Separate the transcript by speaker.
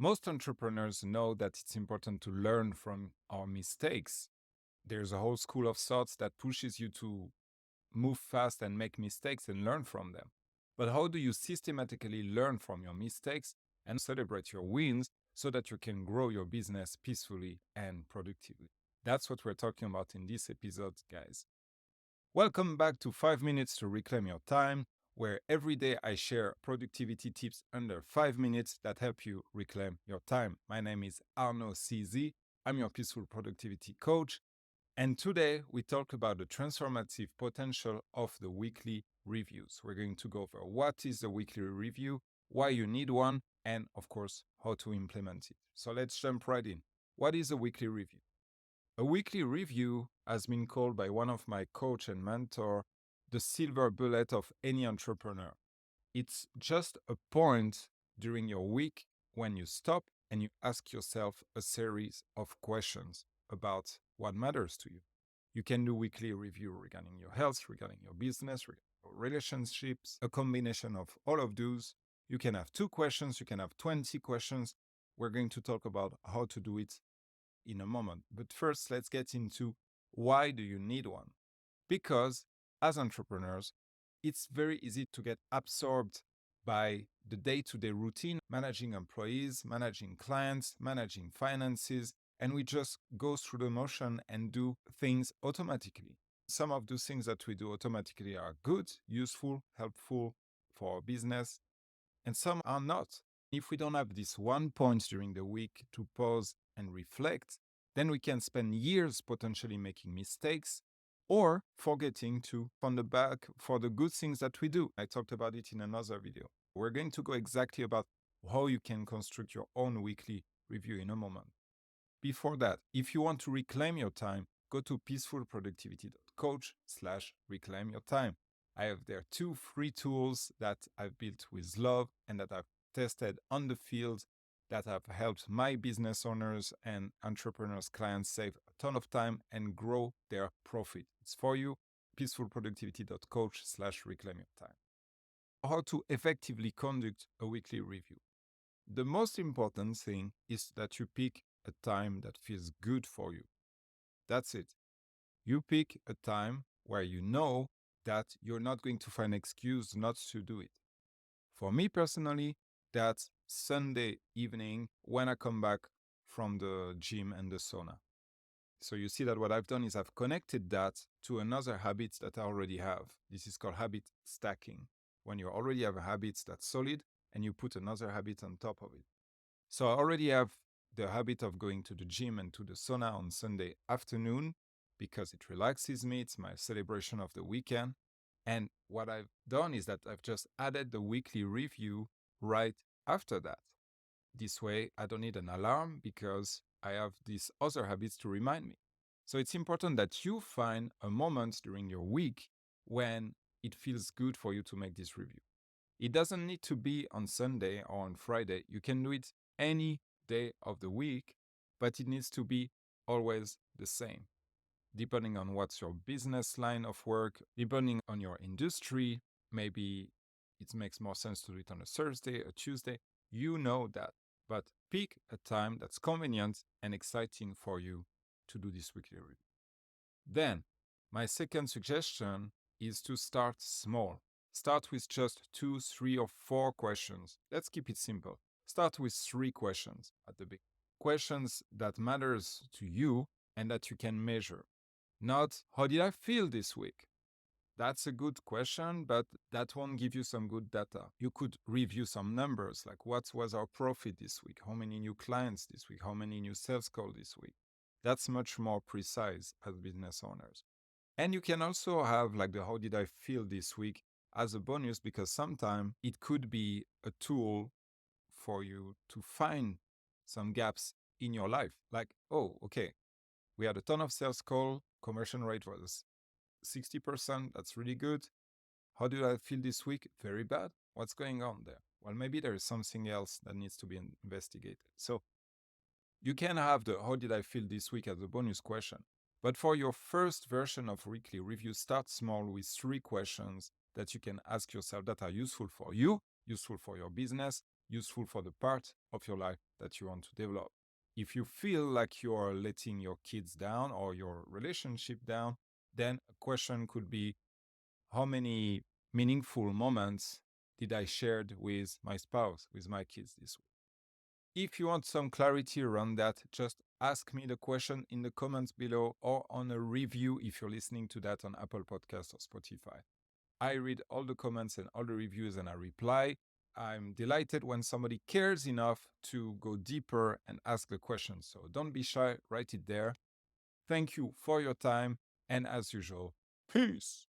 Speaker 1: Most entrepreneurs know that it's important to learn from our mistakes. There's a whole school of thoughts that pushes you to move fast and make mistakes and learn from them. But how do you systematically learn from your mistakes and celebrate your wins so that you can grow your business peacefully and productively? That's what we're talking about in this episode, guys. Welcome back to 5 Minutes to Reclaim Your Time, where every day I share productivity tips under 5 minutes that help you reclaim your time. My name is Arnaud CZ. I'm your peaceful productivity coach. And today we talk about the transformative potential of the weekly reviews. We're going to go over what is the weekly review, why you need one, and of course, how to implement it. So let's jump right in. What is a weekly review? A weekly review has been called by one of my coach and mentor the silver bullet of any entrepreneur. It's just a point during your week when you stop and you ask yourself a series of questions about what matters to you. You can do weekly review regarding your health, regarding your business, regarding your relationships, a combination of all of those. You can have 2 questions, you can have 20 questions. We're going to talk about how to do it in a moment. But first, let's get into why do you need one? Because as entrepreneurs, it's very easy to get absorbed by the day-to-day routine, managing employees, managing clients, managing finances, and we just go through the motion and do things automatically. Some of those things that we do automatically are good, useful, helpful for our business, and some are not. If we don't have this one point during the week to pause and reflect, then we can spend years potentially making mistakes or forgetting to on the back for the good things that we do. I talked about it in another video. We're going to go exactly about how you can construct your own weekly review in a moment. Before that, if you want to reclaim your time, go to peacefulproductivity.coach/reclaim your time. I have there 2 free tools that I've built with love and that I've tested on the field that have helped my business owners and entrepreneurs clients save a ton of time and grow their profit. It's for you, peacefulproductivity.coach/reclaim your time. How to effectively conduct a weekly review. The most important thing is that you pick a time that feels good for you. That's it. You pick a time where you know that you're not going to find an excuse not to do it. For me personally, that's Sunday evening when I come back from the gym and the sauna. So you see that what I've done is I've connected that to another habit that I already have. This is called habit stacking. When you already have a habit that's solid and you put another habit on top of it. So I already have the habit of going to the gym and to the sauna on Sunday afternoon because it relaxes me. It's my celebration of the weekend. And what I've done is that I've just added the weekly review right after that. This way, I don't need an alarm because I have these other habits to remind me. So it's important that you find a moment during your week when it feels good for you to make this review. It doesn't need to be on Sunday or on Friday. You can do it any day of the week, but it needs to be always the same. Depending on what's your business line of work, depending on your industry, maybe it makes more sense to do it on a Thursday, a Tuesday. You know that. But pick a time that's convenient and exciting for you to do this weekly review. Then, my second suggestion is to start small. Start with just 2, 3, or 4 questions. Let's keep it simple. Start with 3 questions at the beginning. Questions that matters to you and that you can measure. Not, how did I feel this week? That's a good question, but that won't give you some good data. You could review some numbers, like what was our profit this week? How many new clients this week? How many new sales calls this week? That's much more precise as business owners. And you can also have like the how did I feel this week as a bonus, because sometimes it could be a tool for you to find some gaps in your life. Like, oh, okay, we had a ton of sales call, conversion rate was 60%. That's really good. How do I feel this week? Very bad. What's going on there? Well, maybe there is something else that needs to be investigated. So you can have the how did I feel this week as a bonus question. But for your first version of weekly review, start small with 3 questions that you can ask yourself that are useful for you, useful for your business, useful for the part of your life that you want to develop. If you feel like you are letting your kids down or your relationship down, then a question could be, how many meaningful moments did I share with my spouse, with my kids this week? If you want some clarity around that, just ask me the question in the comments below or on a review if you're listening to that on Apple Podcasts or Spotify. I read all the comments and all the reviews and I reply. I'm delighted when somebody cares enough to go deeper and ask the question. So don't be shy, write it there. Thank you for your time. And as usual, peace.